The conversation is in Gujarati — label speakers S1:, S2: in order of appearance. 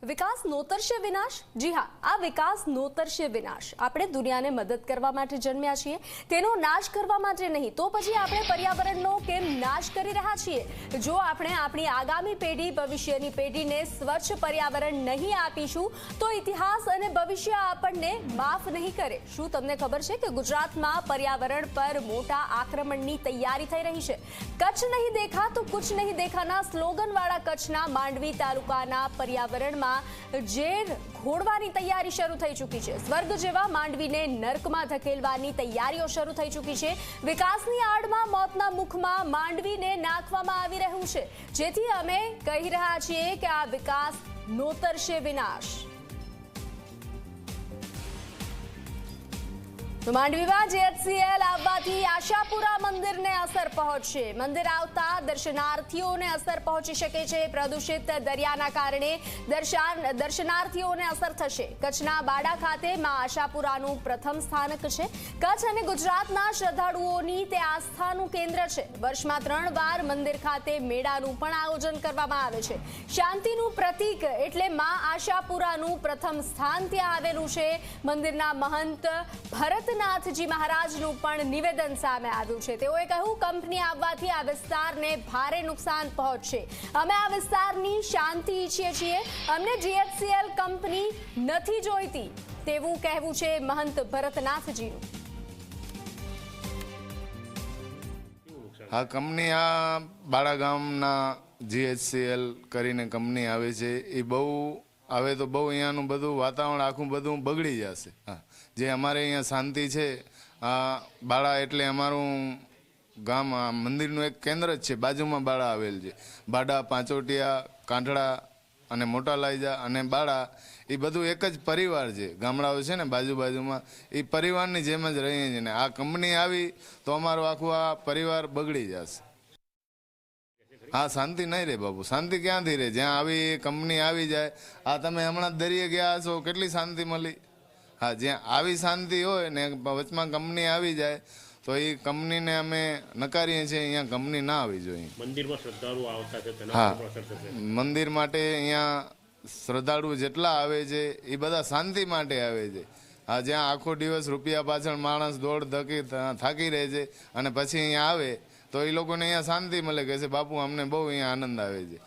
S1: વિકાસ નોતરશે વિનાશ? જી હા, આ વિકાસ નોતરશે વિનાશ. આપણે દુનિયાને મદદ કરવા માટે જન્મ્યા છીએ, તેનો નાશ કરવા માટે નહીં. તો પછી આપણે પર્યાવરણનો કેમ નાશ કરી રહ્યા છીએ? જો આપણે આપણી આગામી પેઢી, ભવિષ્યની પેઢીને સ્વચ્છ પર્યાવરણ નહીં આપીશું તો ઇતિહાસ અને ભવિષ્ય આપણને માફ નહીં કરે. શું તમને ખબર છે કે ગુજરાતમાં પર્યાવરણ પર મોટા આક્રમણની તૈયારી થઈ રહી છે? કચ્છ નહીં દેખા તો કુછ નહીં દેખાના સ્લોગનવાળા કચ્છના માંડવી તાલુકાના પર્યાવરણમાં ઝેર ઘોળવાની તૈયારી શરૂ થઈ ચૂકી છે. સ્વર્ગ જેવા માંડવીને નર્કમાં ધકેલવાની તૈયારીઓ શરૂ થઈ ચૂકી છે. વિકાસની આડમાં મોતના મુખમાં માંડવીને નાખવામાં આવી રહ્યું છે, જેથી અમે કહી રહ્યા છીએ કે આ વિકાસ નોતરશે વિનાશ. માંડવીમાં જીએચસીએલ આવવાથી આશાપુરા મંદિરને અસર પહોંચશે. મંદિર આવતા દર્શનાર્થીઓને અસર પહોંચી શકે છે. પ્રદૂષિત દરિયાના કારણે દર્શનાર્થીઓને અસર થશે. કચ્છના બાડા ખાતે માં આશાપુરાનું પ્રથમ સ્થાનક છે. કચ્છ અને ગુજરાતના શ્રદ્ધાળુઓની તે આસ્થાનું કેન્દ્ર છે. વર્ષમાં 3 વાર મંદિર ખાતે મેળાનું પણ આયોજન કરવામાં આવે છે. શાંતિનું પ્રતીક એટલે માં આશાપુરાનું પ્રથમ સ્થાન ત્યાં આવેલું છે. મંદિરના મહંત ભરતનાથજી મહારાજનું પણ નિવેદન સામે આવ્યું છે. તેઓએ કહ્યું, કંપની આવવાથી આ વિસ્તારને ભારે નુકસાન પહોંચશે. અમે આ વિસ્તારની શાંતિ ઈચ્છીએ છીએ. અમને જીએચસીએલ કંપની નથી જોઈતી તેવું કહેવું છે મહંત ભરતનાથજીનું.
S2: આ કંપની આ બાળા ગામના જીએચસીએલ કરીને કંપની આવે છે. એ બહુ આવે તો બહુ અહીંયાનું બધું વાતાવરણ આખું બધું બગડી જશે. હા, જે અમારે અહીંયા શાંતિ છે, આ બાળા એટલે અમારું ગામ આ મંદિરનું એક કેન્દ્ર જ છે. બાજુમાં બાળા આવેલ છે. બાડા, પાંચોટિયા, કાંઠડા અને મોટા લાઈજા અને બાળા એ બધું એક જ પરિવાર છે. ગામડાઓ છે ને બાજુમાં, એ પરિવારની જેમ જ રહીએ છીએ ને આ કંપની આવી તો અમારું આખું આ પરિવાર બગડી જશે. હા, શાંતિ નહીં રહે બાબુ. શાંતિ ક્યાંથી રહે? જ્યાં આવી કંપની આવી જાય, આ તમે હમણાં દરિયે ગયા છો, કેટલી શાંતિ મળી. હા, જ્યાં આવી શાંતિ હોય ને વચમાં કંપની આવી જાય તો એ કંપનીને અમે નકારીએ છીએ. અહીંયા કંપની ના આવી જોઈએ.
S3: મંદિરમાં શ્રદ્ધાળુઓ આવતા છે,
S2: હા, મંદિર માટે અહીંયા શ્રદ્ધાળુ જેટલા આવે છે એ બધા શાંતિ માટે આવે છે. હા, જ્યાં આખો દિવસ રૂપિયા પાછળ માણસ દોડ ધકી થાકી રહે છે અને પછી અહીંયા આવે તો એ લોકોને અહીંયા શાંતિ મળે કે છે બાપુ અમને બહુ અહીંયા આનંદ આવે છે.